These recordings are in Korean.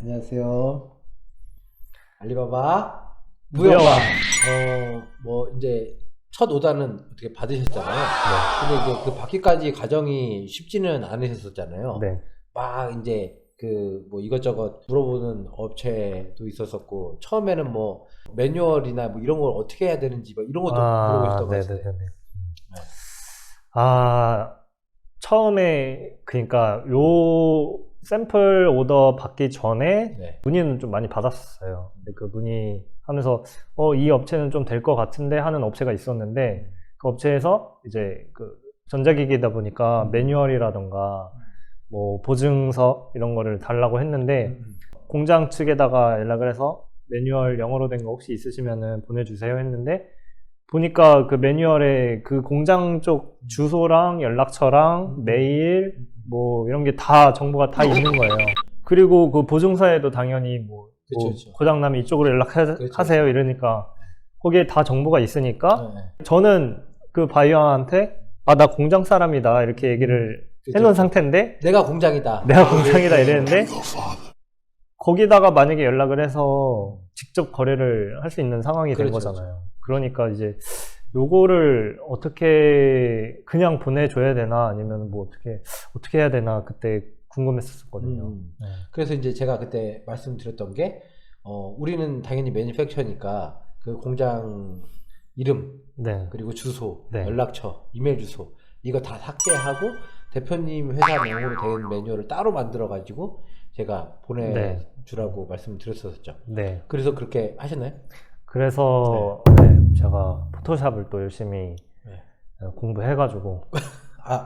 안녕하세요. 알리바바 무역왕. 뭐 이제 첫 오다는 어떻게 받으셨잖아요. 근데 이제 그 받기까지 과정이 쉽지는 않으셨었잖아요. 네. 막 이제 그 뭐 이것저것 물어보는 업체도 있었었고, 처음에는 뭐 매뉴얼이나 뭐 이런 걸 어떻게 해야 되는지 뭐 이런 것도 물어보셨던 것 같아요. 네네네. 처음에, 그러니까 요 샘플 오더 받기 전에 네. 문의는 좀 많이 받았었어요. 근데 그 문의 하면서, 이 업체는 좀 될 것 같은데 하는 업체가 있었는데, 그 업체에서 이제 그 전자기기다 보니까 매뉴얼이라던가 뭐 보증서 이런 거를 달라고 했는데, 공장 측에다가 연락을 해서 매뉴얼 영어로 된 거 혹시 있으시면은 보내주세요 했는데, 보니까 그 매뉴얼에 그 공장 쪽 주소랑 연락처랑 메일 뭐 이런 게 다 정보가 다 있는 거예요. 그리고 그 보증서에도 당연히 뭐 그쵸. 고장나면 이쪽으로 연락하세요 이러니까 거기에 다 정보가 있으니까 네. 저는 그 바이어한테 나 공장 사람이다 이렇게 얘기를 그쵸. 해놓은 상태인데 내가 공장이다. 내가 공장이다 이랬는데 거기다가 만약에 연락을 해서 직접 거래를 할 수 있는 상황이 된 그렇죠, 거잖아요. 그러니까 이제 요거를 어떻게 그냥 보내줘야 되나 아니면 뭐 어떻게 해야 되나 그때 궁금했었거든요. 네. 그래서 이제 제가 그때 말씀드렸던 게 우리는 당연히 매니팩처니까 그 공장 이름 네. 그리고 주소, 네. 연락처, 이메일 주소 이거 다 삭제하고 대표님 회사 명으로 된 매뉴얼을 따로 만들어 가지고 제가 보내주라고 말씀드렸었죠. 네. 그래서 그렇게 하셨나요? 그래서 제가 포토샵을 또 열심히 공부해가지고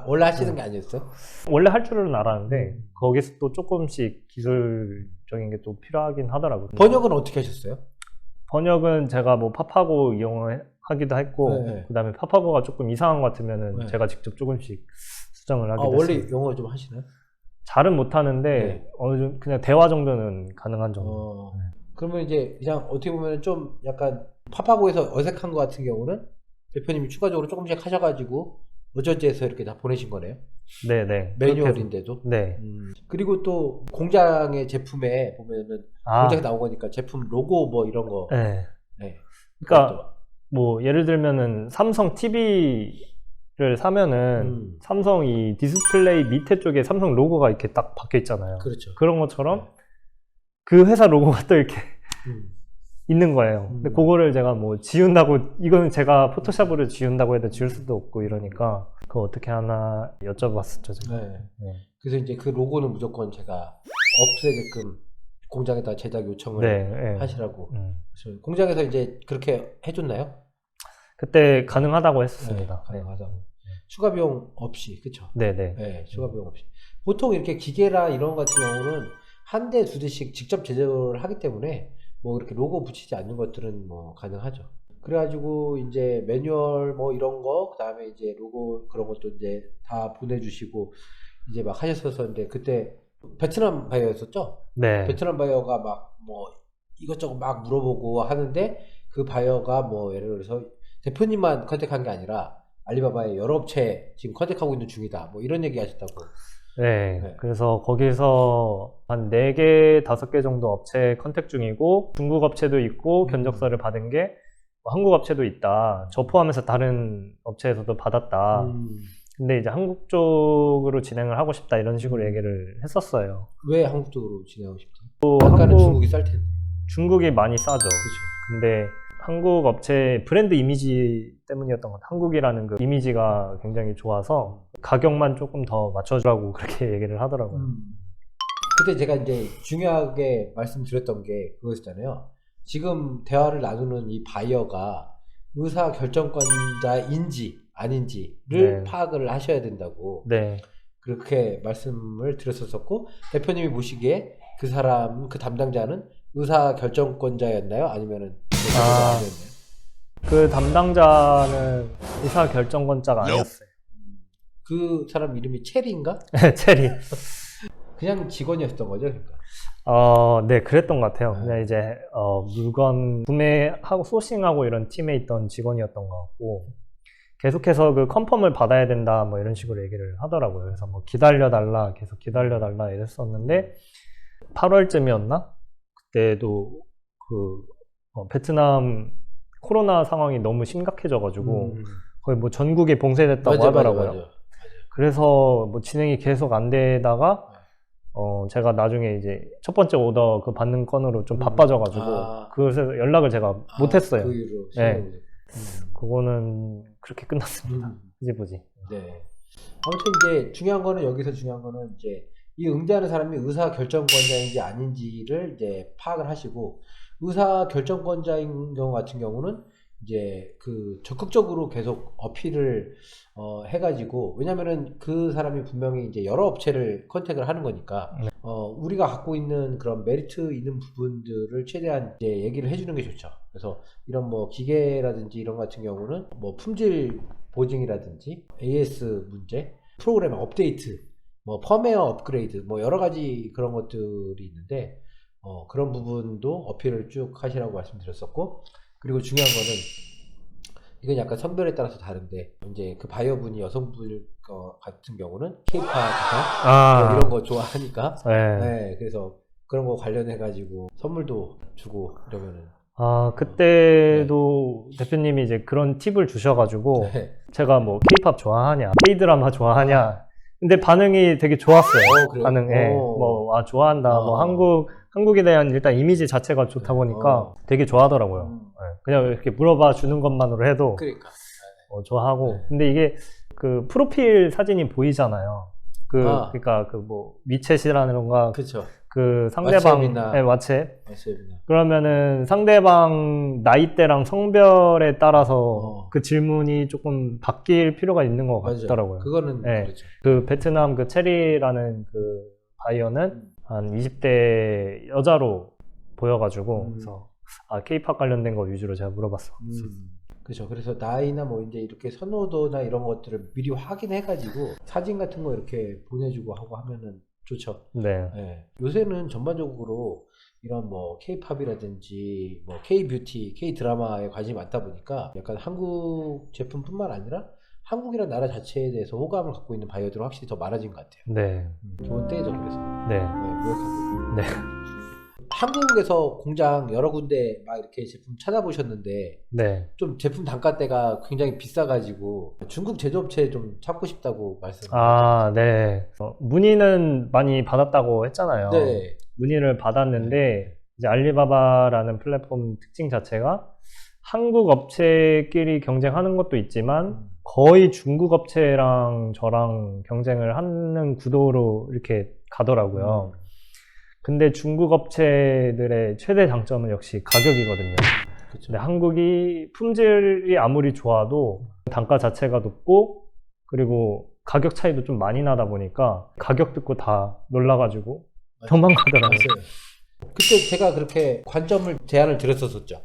원래 하시는 게 아니었어요? 원래 할 줄은 알았는데 거기서 또 조금씩 기술적인 게 또 필요하긴 하더라고요. 번역은 어떻게 하셨어요? 번역은 제가 뭐 파파고 이용을 하기도 했고 그 다음에 파파고가 조금 이상한 것 같으면은 제가 직접 조금씩 수정을 하기도 했어요. 원래 영어 좀 하시나요? 잘은 못하는데 어느 정도 그냥 대화 정도는 가능한 정도. 그러면 이제 그냥 어떻게 보면 좀 약간 파파고에서 어색한 것 같은 경우는 대표님이 추가적으로 조금씩 하셔가지고 어쩌지해서 이렇게 다 보내신 거네요. 네네. 매뉴얼인데도. 네. 그리고 또 공장의 제품에 보면은 공장에 나온 거니까 제품 로고 뭐 이런 거. 네. 그러니까 그것도. 뭐 예를 들면은 삼성 TV를 사면은 삼성 이 디스플레이 밑에 쪽에 삼성 로고가 이렇게 딱 박혀 있잖아요. 그렇죠. 그런 것처럼 그 회사 로고가 또 이렇게 있는 거예요. 근데 그거를 제가 뭐 지운다고, 이거는 제가 포토샵으로 지운다고 해도 지울 수도 없고 이러니까 그거 어떻게 하나 여쭤봤었죠, 제가. 그래서 이제 그 로고는 무조건 제가 없애게끔 공장에다 제작 요청을 하시라고. 공장에서 이제 그렇게 해줬나요? 그때 가능하다고 했었습니다. 가능하다고. 추가 비용 없이, 그쵸? 네네. 추가 비용 없이. 보통 이렇게 기계라 이런 것 같은 경우는 한 대, 두 대씩 직접 제작을 하기 때문에 뭐 이렇게 로고 붙이지 않는 것들은 뭐 가능하죠. 그래가지고 이제 매뉴얼 뭐 이런 거, 그 다음에 이제 로고 그런 것도 이제 다 보내주시고 이제 막 하셨었는데, 그때 베트남 바이어였었죠? 네. 베트남 바이어가 막 뭐 이것저것 막 물어보고 하는데, 그 바이어가 뭐 예를 들어서 대표님만 컨택한 게 아니라 알리바바의 여러 업체 지금 컨택하고 있는 중이다 뭐 이런 얘기 하셨다고. 그래서 거기서 한 4개, 5개 정도 업체 컨택 중이고 중국 업체도 있고 견적서를 받은 게 한국 업체도 있다. 저 포함해서 다른 업체에서도 받았다. 근데 이제 한국 쪽으로 진행을 하고 싶다 이런 식으로 얘기를 했었어요. 왜 한국 쪽으로 진행하고 싶다? 아까는 중국이 쌀 텐데. 중국이 많이 싸죠. 그렇죠. 근데 한국 업체 브랜드 이미지 때문이었던 것 같아요. 한국이라는 그 이미지가 굉장히 좋아서 가격만 조금 더 맞춰주라고 그렇게 얘기를 하더라고요. 그때 제가 이제 중요하게 말씀드렸던 게 그거였잖아요. 지금 대화를 나누는 이 바이어가 의사 결정권자인지 아닌지를 파악을 하셔야 된다고. 그렇게 말씀을 드렸었고, 대표님이 보시기에 그 사람, 그 담당자는 의사 결정권자였나요? 아니면은 아니었나요? 그 담당자는 의사 결정권자가 아니었어요. 그 사람 이름이 체리인가? 체리. 그냥 직원이었던 거죠, 그러니까. 네, 그랬던 것 같아요. 그냥 이제 물건 구매하고 소싱하고 이런 팀에 있던 직원이었던 것 같고, 계속해서 그 컨펌을 받아야 된다 뭐 이런 식으로 얘기를 하더라고요. 그래서 뭐 기다려달라, 계속 기다려달라 이랬었는데 8월쯤이었나? 그때도 베트남 코로나 상황이 너무 심각해져가지고 거의 뭐 전국에 봉쇄됐다고 맞아, 하더라고요. 맞아, 맞아. 그래서 뭐 진행이 계속 안 되다가 제가 나중에 이제 첫 번째 오더 그 받는 건으로 좀 바빠져가지고 그래서 연락을 제가 못했어요. 그 이후로 네. 그거는 그렇게 끝났습니다. 흐지부지. 네. 아무튼 이제 중요한 거는 여기서 중요한 거는 이제 이 응대하는 사람이 의사 결정권자인지 아닌지를 이제 파악을 하시고 의사 결정권자인 경우 같은 경우는 이제 그 적극적으로 계속 어필을 해가지고 왜냐면은 그 사람이 분명히 이제 여러 업체를 컨택을 하는 거니까 우리가 갖고 있는 그런 메리트 있는 부분들을 최대한 이제 얘기를 해주는 게 좋죠. 그래서 이런 뭐 기계라든지 이런 같은 경우는 뭐 품질 보증이라든지 AS 문제, 프로그램 업데이트, 뭐 펌웨어 업그레이드, 뭐 여러 가지 그런 것들이 있는데 그런 부분도 어필을 쭉 하시라고 말씀드렸었고 그리고 중요한 거는 이건 약간 성별에 따라서 다른데 이제 그 바이어분이 여성분 같은 경우는 케이팝이나 뭐 이런 거 좋아하니까 네, 그래서 그런 거 관련해 가지고 선물도 주고 이러면은 그때도 대표님이 이제 그런 팁을 주셔가지고 제가 뭐 케이팝 좋아하냐, K드라마 좋아하냐 근데 반응이 되게 좋았어요. 그래요? 반응에 좋아한다. 뭐 한국에 대한 일단 이미지 자체가 좋다 보니까 되게 좋아하더라고요. 그냥 이렇게 물어봐 주는 것만으로 해도 그러니까 좋아하고. 근데 이게 그 프로필 사진이 보이잖아요. 그러니까 그 뭐 미챗이라는가 그쵸. 그 상대방 왓챗 그러면은 상대방 나이대랑 성별에 따라서 그 질문이 조금 바뀔 필요가 있는 것 같더라고요. 그거는 그렇죠. 그 베트남 그 체리라는 그 바이어는 한 20대 여자로 보여가지고 그래서 K-팝 관련된 거 위주로 제가 물어봤어. 그렇죠. 그래서 나이나 뭐 이제 이렇게 선호도나 이런 것들을 미리 확인해가지고 사진 같은 거 이렇게 보내주고 하고 하면은 좋죠. 네. 요새는 전반적으로 이런 뭐 K-팝이라든지 뭐 K-뷰티, K-드라마에 관심이 많다 보니까 약간 한국 제품뿐만 아니라 한국이라는 나라 자체에 대해서 호감을 갖고 있는 바이어들은 확실히 더 많아진 것 같아요. 네. 좋은 때죠, 그래서. 무역하고. 네. 한국에서 공장 여러 군데 막 이렇게 제품 찾아보셨는데 좀 제품 단가대가 굉장히 비싸가지고 중국 제조업체 좀 찾고 싶다고 말씀하셨죠. 네. 문의는 많이 받았다고 했잖아요. 네. 문의를 받았는데 이제 알리바바라는 플랫폼 특징 자체가 한국 업체끼리 경쟁하는 것도 있지만 거의 중국 업체랑 저랑 경쟁을 하는 구도로 이렇게 가더라고요. 근데 중국 업체들의 최대 장점은 역시 가격이거든요. 근데 한국이 품질이 아무리 좋아도 단가 자체가 높고 그리고 가격 차이도 좀 많이 나다 보니까 가격 듣고 다 놀라가지고 도망가더라고요. 그때 제가 그렇게 제안을 드렸었죠.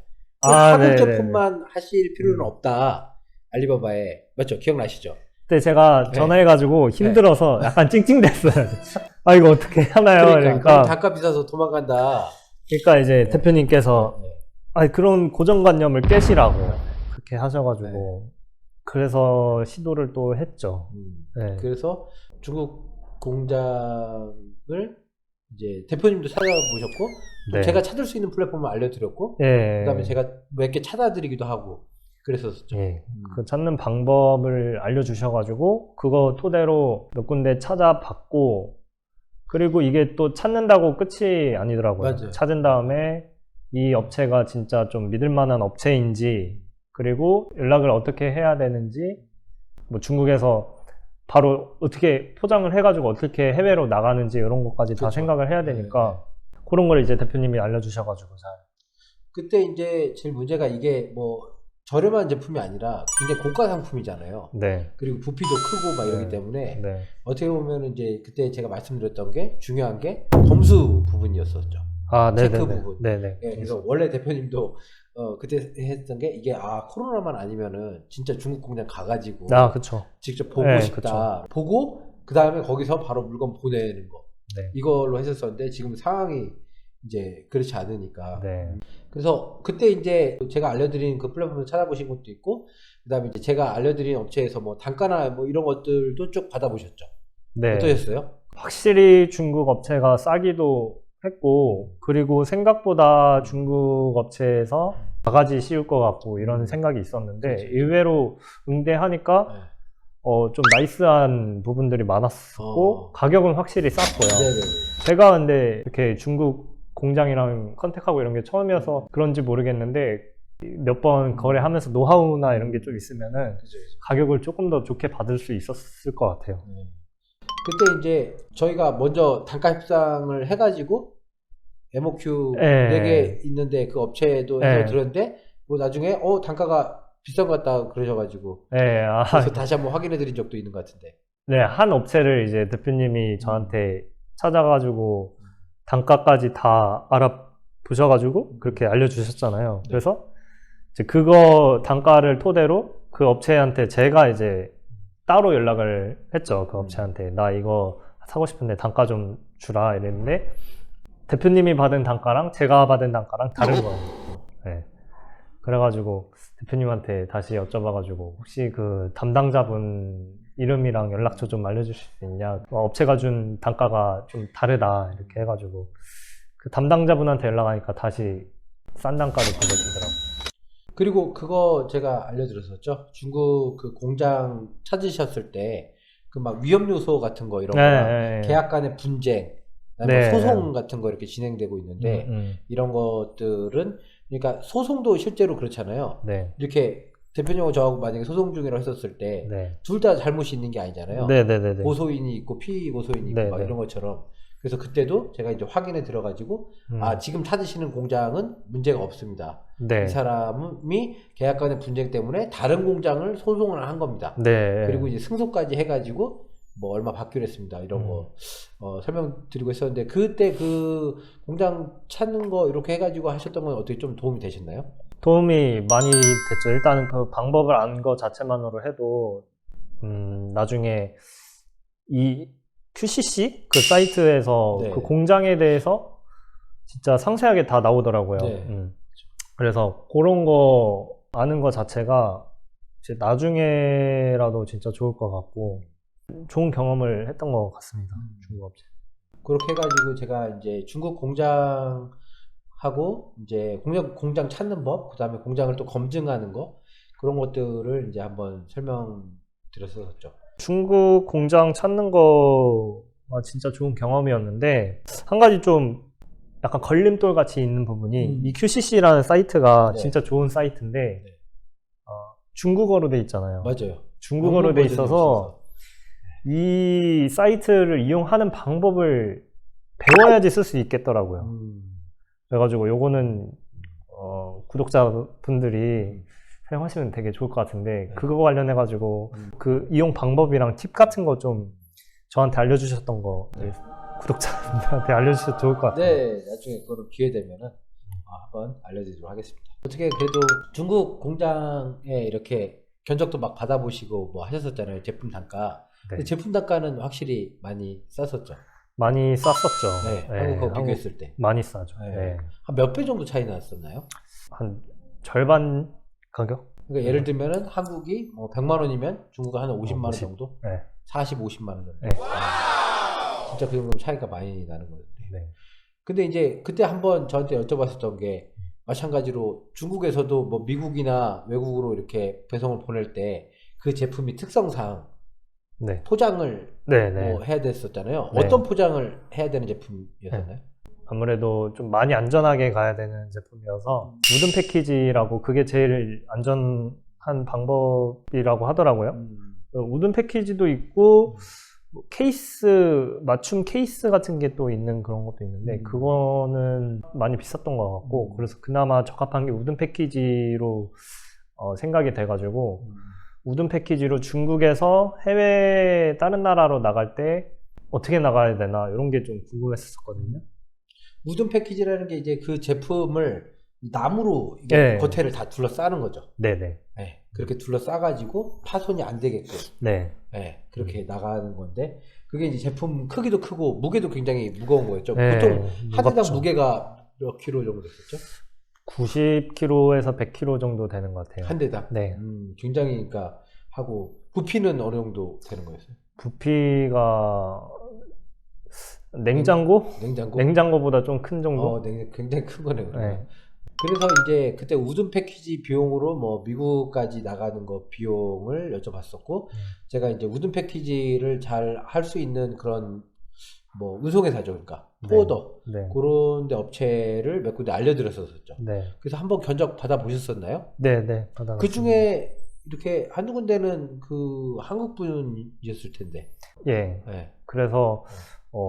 한국 제품만 하실 필요는 없다. 알리바바에. 맞죠? 기억나시죠? 그때 제가 전화해가지고 힘들어서 약간 찡찡댔어요. 이거 어떻게 하나요? 그러니까 단가 비싸서 도망간다. 그러니까 이제 대표님께서 그런 고정관념을 깨시라고 그렇게 하셔가지고 그래서 시도를 또 했죠. 그래서 중국 공장을 이제 대표님도 찾아보셨고 제가 찾을 수 있는 플랫폼을 알려드렸고 그다음에 제가 몇 개 찾아드리기도 하고 그랬었죠. 그 찾는 방법을 알려주셔가지고 그거 토대로 몇 군데 찾아봤고 그리고 이게 또 찾는다고 끝이 아니더라고요. 맞아요. 찾은 다음에 이 업체가 진짜 좀 믿을 만한 업체인지 그리고 연락을 어떻게 해야 되는지 뭐 중국에서 바로 어떻게 포장을 해가지고 어떻게 해외로 나가는지 이런 것까지 다 생각을 해야 되니까 그런 걸 이제 대표님이 알려주셔가지고 그때 이제 제일 문제가 이게 뭐 저렴한 제품이 아니라 굉장히 고가 상품이잖아요. 그리고 부피도 크고 막 이러기 때문에 어떻게 보면 이제 그때 제가 말씀드렸던 게 중요한 게 검수 부분이었었죠. 체크 부분. 그래서 원래 대표님도 그때 했던 게 이게 코로나만 아니면은 진짜 중국 공장 가가지고 직접 보고 싶다. 보고 그 다음에 거기서 바로 물건 보내는 거 이걸로 했었었는데 지금 상황이 이제 그렇지 않으니까. 그래서 그때 이제 제가 알려드린 그 플랫폼을 찾아보신 것도 있고, 그 다음에 이제 제가 알려드린 업체에서 뭐 단가나 뭐 이런 것들도 쭉 받아보셨죠. 어떠셨어요? 확실히 중국 업체가 싸기도 했고, 그리고 생각보다 중국 업체에서 바가지 씌울 것 같고 이런 생각이 있었는데 그렇죠. 의외로 응대하니까 네. 좀 나이스한 부분들이 많았고 가격은 확실히 쌌고요. 네네. 제가 근데 이렇게 중국 공장이랑 컨택하고 이런 게 처음이어서 그런지 모르겠는데 몇 번 거래하면서 노하우나 이런 게 좀 있으면은 그죠. 가격을 조금 더 좋게 받을 수 있었을 것 같아요. 그때 이제 저희가 먼저 단가 협상을 해가지고 MOQ 예. 4개 있는데 그 업체도 해서 예. 들었는데 뭐 나중에 단가가 비싼 것 같다 그러셔가지고 네, 그래서 다시 한번 확인해 드린 적도 있는 것 같은데. 네, 한 업체를 이제 대표님이 저한테 찾아가지고 단가까지 다 알아보셔가지고 그렇게 알려주셨잖아요. 네. 그래서 이제 그거 단가를 토대로 그 업체한테 제가 이제 따로 연락을 했죠. 그 업체한테 나 이거 사고 싶은데 단가 좀 주라 이랬는데 대표님이 받은 단가랑 제가 받은 단가랑 다른 거예요. 네. 그래가지고 대표님한테 다시 여쭤봐가지고 혹시 그 담당자분 이름이랑 연락처 좀 알려주실 수 있냐? 업체가 준 단가가 좀 다르다 이렇게 해가지고 그 담당자분한테 연락하니까 다시 싼 단가를 불러주더라고요. 그리고 그거 제가 알려드렸었죠. 중국 그 공장 찾으셨을 때 그 막 위험 요소 같은 거 이런 거랑 네, 계약 간의 분쟁, 그다음에 네. 소송 같은 거 이렇게 진행되고 있는데 이런 것들은 그러니까 소송도 실제로 그렇잖아요. 네. 이렇게 대표님하고 저하고 만약에 소송 중이라고 했었을 때 네. 둘 다 잘못이 있는 게 아니잖아요. 네네네네. 고소인이 있고 피고소인이 있고 막 네네. 이런 것처럼. 그래서 그때도 제가 이제 확인에 들어가지고 지금 찾으시는 공장은 문제가 없습니다. 네. 이 사람이 계약 간의 분쟁 때문에 다른 공장을 소송을 한 겁니다. 네. 그리고 이제 승소까지 해가지고 뭐 얼마 받기로 했습니다. 이런 거 설명드리고 있었는데 그때 그 공장 찾는 거 이렇게 해가지고 하셨던 건 어떻게 좀 도움이 되셨나요? 도움이 많이 됐죠. 일단은 그 방법을 안 거 자체만으로 해도 나중에 이 QCC 그 사이트에서 네. 그 공장에 대해서 진짜 상세하게 다 나오더라고요. 네. 그래서 그런 거 아는 거 자체가 이제 나중에라도 진짜 좋을 것 같고 좋은 경험을 했던 것 같습니다. 중국 업체. 그렇게 해가지고 제가 이제 중국 공장하고 이제 공장 찾는 법, 그 다음에 공장을 또 검증하는 거 그런 것들을 이제 한번 설명드렸었죠. 중국 공장 찾는 거가 진짜 좋은 경험이었는데 한 가지 좀 약간 걸림돌 같이 있는 부분이 이 QCC라는 사이트가 네. 진짜 좋은 사이트인데 네. 중국어로 돼 있잖아요. 맞아요. 중국어로 돼 있어서 이 사이트를 이용하는 방법을 배워야지 쓸 수 있겠더라고요. 그래가지고 요거는 구독자분들이 사용하시면 되게 좋을 것 같은데 그거 관련해가지고 그 이용 방법이랑 팁 같은 거 좀 저한테 알려주셨던 거 구독자분들한테 알려주셔도 좋을 것 같아요. 네, 나중에 그거는 기회 되면은 한번 알려드리도록 하겠습니다. 어떻게 그래도 중국 공장에 이렇게 견적도 막 받아보시고 뭐 하셨었잖아요. 제품 단가. 네. 근데 제품 단가는 확실히 많이 쌌었죠. 많이 쌌었죠. 네, 한국하고 비교했을 때. 많이 싸죠. 네. 네. 한 몇 배 정도 차이 났었나요? 한 절반 가격? 그러니까 예를 들면은 한국이 뭐 100만 원이면 중국은 한 50만 원 50. 정도? 네. 40, 50만 원 정도. 네. 진짜 그 정도 차이가 많이 나는 거예요. 네. 근데 이제 그때 한번 저한테 여쭤봤었던 게 마찬가지로 중국에서도 뭐 미국이나 외국으로 이렇게 배송을 보낼 때 그 제품이 특성상 네. 포장을 네, 네. 뭐 해야 됐었잖아요. 네. 어떤 포장을 해야 되는 제품이었나요? 아무래도 좀 많이 안전하게 가야 되는 제품이어서 우든 패키지라고 그게 제일 안전한 방법이라고 하더라고요. 우든 패키지도 있고 뭐 케이스 맞춤 케이스 같은 게 또 있는 그런 것도 있는데 그거는 많이 비쌌던 것 같고 그래서 그나마 적합한 게 우든 패키지로 생각이 돼가지고 우든 패키지로 중국에서 해외 다른 나라로 나갈 때 어떻게 나가야 되나 이런 게 좀 궁금했었거든요. 우든 패키지라는 게 이제 그 제품을 나무로 이게 네. 겉에를 다 둘러싸는 거죠. 네네. 네, 그렇게 둘러싸가지고 파손이 안 되게끔 네. 네, 그렇게 나가는 건데 그게 이제 제품 크기도 크고 무게도 굉장히 무거운 거였죠. 네, 보통 한 대당 무겁죠. 무게가 몇 킬로 정도 됐었죠? 90kg에서 100kg 정도 되는 것 같아요. 한 대당. 네. 굉장히 그러니까 하고 부피는 어느 정도 되는 거였어요? 부피가 냉장고? 냉장고? 냉장고보다 좀 큰 정도? 굉장히 큰 거네, 그러면. 네. 그래서 이제 그때 우등 패키지 비용으로 뭐 미국까지 나가는 거 비용을 여쭤봤었고, 제가 이제 우등 패키지를 잘 할 수 있는 그런 뭐 운송회사죠, 그러니까 포워더 네. 그런 데 업체를 몇 군데 알려드렸었죠. 네. 그래서 한번 견적 받아 보셨었나요? 네, 네. 받아봤습니다. 그 중에 이렇게 한두 군데는 그 한국 분이었을 텐데. 예. 네. 그래서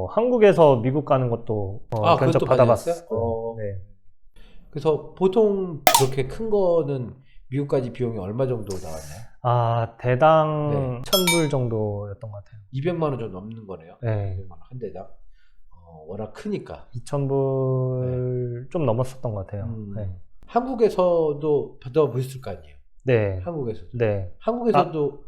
한국에서 미국 가는 것도 견적 그것도 받아봤어요. 받아봤어요? 네. 그래서 보통 그렇게 큰 거는 미국까지 비용이 얼마 정도 나왔나요? 대당 1,000불 정도였던 것 같아요. 200만 원 정도 넘는 거네요. 네. 200만 원 한 대당. 워낙 크니까. 2,000불 좀 넘었었던 것 같아요. 네. 한국에서도 받아보셨을 거 아니에요? 네. 한국에서도. 네. 한국에서도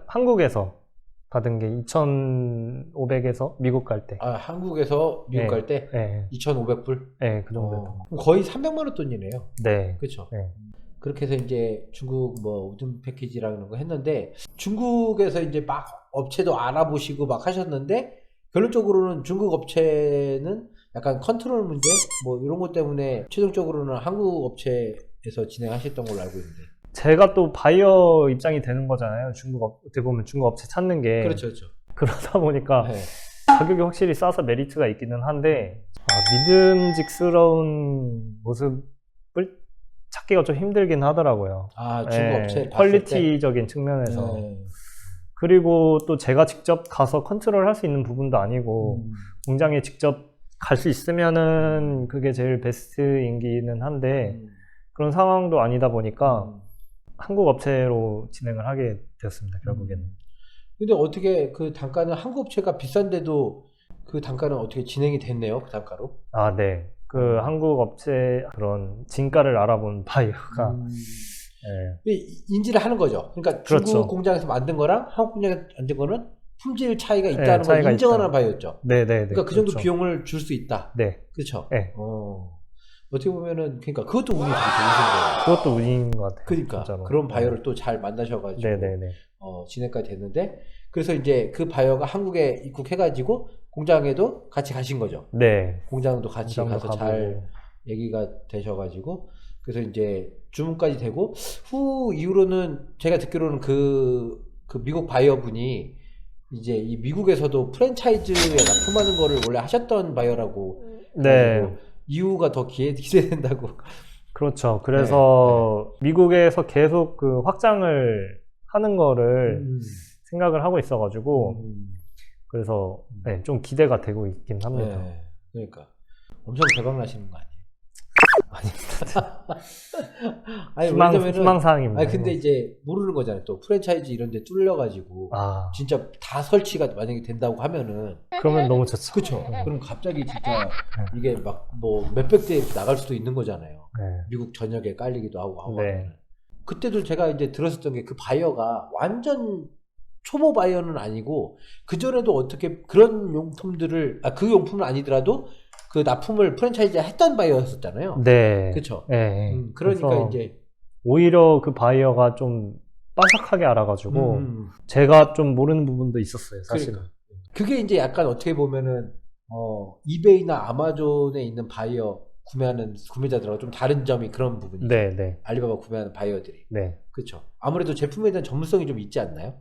한국에서 받은 게 2,500에서 미국 갈 때. 한국에서 미국 네. 갈 때 네. 2,500불? 네, 그 정도였던 것 같아요. 거의 300만 원 돈이네요. 네. 그렇죠. 네. 그렇게 해서 이제 중국 뭐 우등 패키지라는 거 했는데, 중국에서 이제 막 업체도 알아보시고 막 하셨는데, 결론적으로는 중국 업체는 약간 컨트롤 문제 뭐 이런 것 때문에 최종적으로는 한국 업체에서 진행하셨던 걸로 알고 있는데. 제가 또 바이어 입장이 되는 거잖아요. 어떻게 보면 중국 업체 찾는 게. 그렇죠, 그렇죠. 그러다 보니까 네. 가격이 확실히 싸서 메리트가 있기는 한데, 믿음직스러운 모습을 찾기가 좀 힘들긴 하더라고요. 중국 업체를 봤을 퀄리티적인 측면에서. 때. 그리고 또 제가 직접 가서 컨트롤 할 수 있는 부분도 아니고, 공장에 직접 갈 수 있으면은 그게 제일 베스트이기는 한데, 그런 상황도 아니다 보니까 한국 업체로 진행을 하게 되었습니다, 결국에는. 근데 어떻게 그 단가는 한국 업체가 비싼데도 그 단가는 어떻게 진행이 됐네요, 그 단가로? 네. 그 한국 업체 그런 진가를 알아본 바이어가 인지를 하는 거죠. 그러니까 그렇죠. 중국 공장에서 만든 거랑 한국 공장에서 만든 거는 품질 차이가 있다는 걸 인정하는 바이오였죠. 네. 그러니까 그 정도 그렇죠. 비용을 줄 수 있다. 네. 그렇죠. 네. 어떻게 보면은 그러니까 그것도 운이 되게 좋으신 거예요. 그것도 운인 것 같아요. 그러니까 진짜로. 그런 바이오를 또 잘 만나셔가지고 네네네. 진행까지 됐는데, 그래서 이제 그 바이오가 한국에 입국해가지고 공장에도 같이 가신 거죠. 네. 공장도 같이 공장도 가서 잘 얘기가 되셔가지고, 그래서 이제 주문까지 되고, 후 이후로는 제가 듣기로는 그 미국 바이어 분이 이제 이 미국에서도 프랜차이즈에 납품하는 거를 원래 하셨던 바이어라고. 네. 이유가 더 기대된다고. 그렇죠. 그래서 미국에서 계속 그 확장을 하는 거를 생각을 하고 있어가지고, 그래서 좀 기대가 되고 있긴 합니다. 네. 그러니까 엄청 대박 나시는 거 아니에요? 아닙니다. 희망사항입니다. 아니 근데 이제 모르는 거잖아요. 또 프랜차이즈 이런 데 뚫려가지고 진짜 다 설치가 만약에 된다고 하면은, 그러면 너무 좋죠. 그쵸. 그럼 갑자기 진짜 이게 막 뭐 몇백 대 나갈 수도 있는 거잖아요. 미국 전역에 깔리기도 하고 하면. 그때도 제가 이제 들었었던 게, 그 바이어가 완전 초보 바이어는 아니고, 그전에도 어떻게 그런 용품들을, 그 용품은 아니더라도 그 납품을 프랜차이즈 했던 바이어였었잖아요. 네. 그쵸. 네. 그러니까 이제 오히려 그 바이어가 좀 빠삭하게 알아가지고 제가 좀 모르는 부분도 있었어요, 사실은. 그러니까. 그게 이제 약간 어떻게 보면은 이베이나 아마존에 있는 바이어 구매하는 구매자들하고 좀 다른 점이 그런 부분이죠. 네. 알리바바 구매하는 바이어들이. 네. 그렇죠. 아무래도 제품에 대한 전문성이 좀 있지 않나요?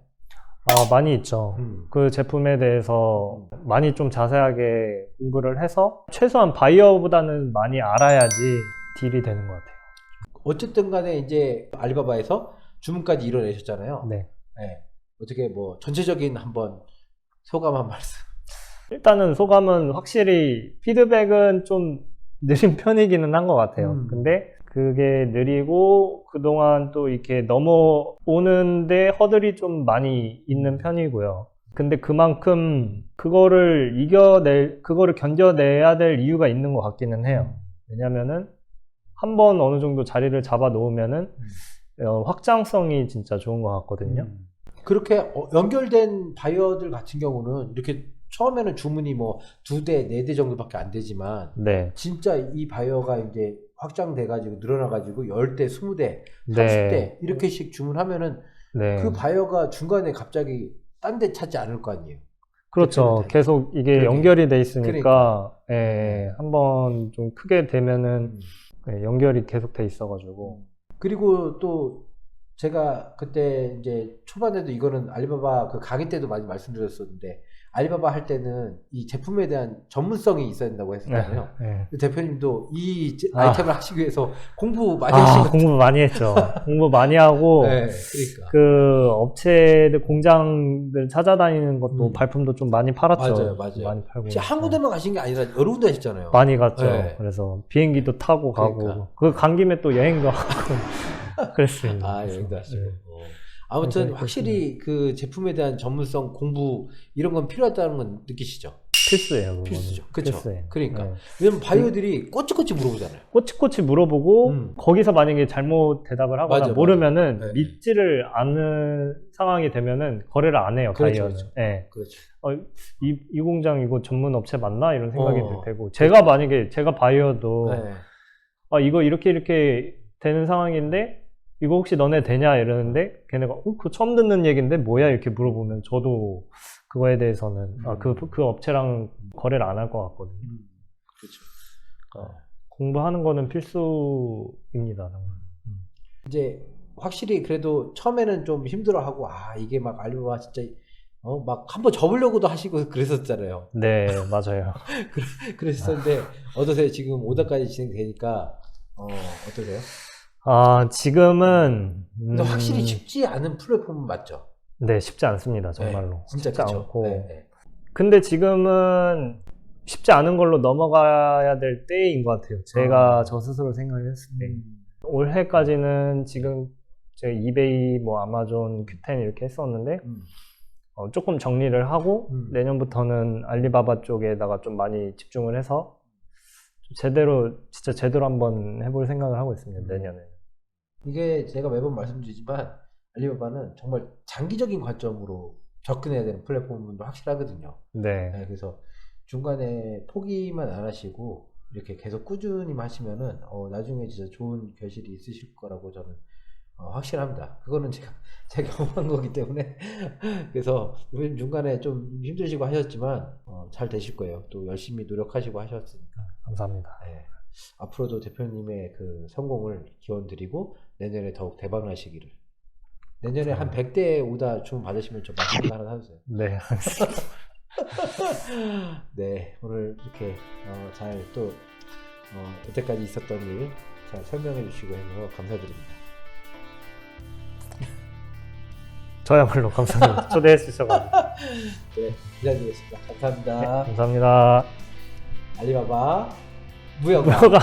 많이 있죠. 그 제품에 대해서 많이 좀 자세하게 공부를 해서 최소한 바이어보다는 많이 알아야지 딜이 되는 것 같아요. 어쨌든 간에 이제 알리바바에서 주문까지 이뤄내셨잖아요. 네. 어떻게 뭐 전체적인 한번 소감 한 말씀. 일단은 소감은 확실히 피드백은 좀 느린 편이기는 한 것 같아요. 근데 그게 느리고 그동안 또 이렇게 넘어오는데 허들이 좀 많이 있는 편이고요. 근데 그만큼 그거를 견뎌내야 될 이유가 있는 것 같기는 해요. 왜냐면은 한번 어느 정도 자리를 잡아 놓으면은 확장성이 진짜 좋은 것 같거든요. 그렇게 연결된 바이어들 같은 경우는 이렇게 처음에는 주문이 뭐 2대, 4대 정도밖에 안 되지만, 진짜 이 바이어가 이제 확장돼가지고 늘어나가지고 10대, 20대, 30대 이렇게씩 주문하면은 그 바이어가 중간에 갑자기 딴 데 찾지 않을 거 아니에요. 그렇죠. 대표는 계속 이게 그러게. 연결이 돼 있으니까 그러니까. 예, 한번 좀 크게 되면은 예, 연결이 계속 돼 있어가지고 그리고 또 제가 그때 이제 초반에도 이거는 알리바바 그 강의 때도 많이 말씀드렸었는데 알리바바 할 때는 이 제품에 대한 전문성이 있어야 된다고 했었잖아요. 예. 대표님도 이 아. 아이템을 하시기 위해서 공부 많이 하신 것 공부 많이 했죠. 공부 많이 하고 네, 그러니까. 그 업체들 공장들 찾아다니는 것도 음. 발품도 좀 많이 팔았죠. 맞아요, 맞아요. 많이 팔고. 혹시 한 군데만 가신 게 아니라 여러 군데 하셨잖아요. 많이 갔죠. 네. 그래서 비행기도 타고 가고 그러니까. 그 간 김에 또 여행도 하고 그랬습니다. 아, 그래서, 여기도 하시고. 네. 아무튼 그러니까 확실히 그 제품에 대한 전문성, 공부 이런 건 필요하다는 건 느끼시죠? 필수예요. 그거는. 필수죠. 그렇죠. 필수예요. 그러니까 네. 왜냐면 바이오들이 꼬치꼬치 물어보잖아요. 꼬치꼬치 물어보고 거기서 만약에 잘못 대답을 하거나 맞아, 모르면은 맞아. 네. 믿지를 않는 상황이 되면은 거래를 안 해요. 그렇죠, 바이어는. 그렇죠. 예. 그렇죠. 이 공장 이거 전문 업체 맞나 이런 생각이 어. 들 테고 제가 만약에 제가 바이어도 네. 이거 이렇게 되는 상황인데 이거 혹시 너네 되냐 이러는데 걔네가 그거 처음 듣는 얘기인데 뭐야 이렇게 물어보면 저도 그거에 대해서는 그 업체랑 거래를 안 할 것 같거든요. 그렇죠. 공부하는 거는 필수입니다. 이제 확실히 그래도 처음에는 좀 힘들어하고 이게 막 알리바바 진짜 막 한번 접으려고도 하시고 그랬었잖아요. 네, 맞아요. 그랬었는데 어떠세요? 지금 5단까지 진행되니까 어떠세요? 지금은 근데 확실히 쉽지 않은 플랫폼은 맞죠? 네, 쉽지 않습니다. 정말로. 네, 진짜 쉽지 그쵸? 않고. 네. 근데 지금은 쉽지 않은 걸로 넘어가야 될 때인 것 같아요. 제가 저 스스로 생각을 했을 때. 올해까지는 지금 제가 이베이, 뭐 아마존, q10 이렇게 했었는데 조금 정리를 하고 내년부터는 알리바바 쪽에다가 좀 많이 집중을 해서 진짜 제대로 한번 해볼 생각을 하고 있습니다. 내년에. 이게 제가 매번 말씀드리지만 알리바바는 정말 장기적인 관점으로 접근해야 되는 플랫폼도 확실하거든요. 네. 그래서 중간에 포기만 안 하시고 이렇게 계속 꾸준히 하시면은 나중에 진짜 좋은 결실이 있으실 거라고 저는 확실합니다. 그거는 제가 경험한 거기 때문에 그래서 요즘 중간에 좀 힘드시고 하셨지만 잘 되실 거예요. 또 열심히 노력하시고 하셨으니까. 감사합니다. 네. 앞으로도 대표님의 그 성공을 기원드리고 내년에 더욱 대박 나시기를. 내년에 한 100대 오다 주문 받으시면 좀 맛있는 거 하나 사주세요. 네. 네, 오늘 이렇게 잘 또 여태까지 있었던 일 잘 설명해 주시고 해서 감사드립니다. 저야말로 감사합니다. 초대해 주셔서. 네, 기다리겠습니다. 감사합니다. 네, 감사합니다. 알리바바 무역가. 뭐가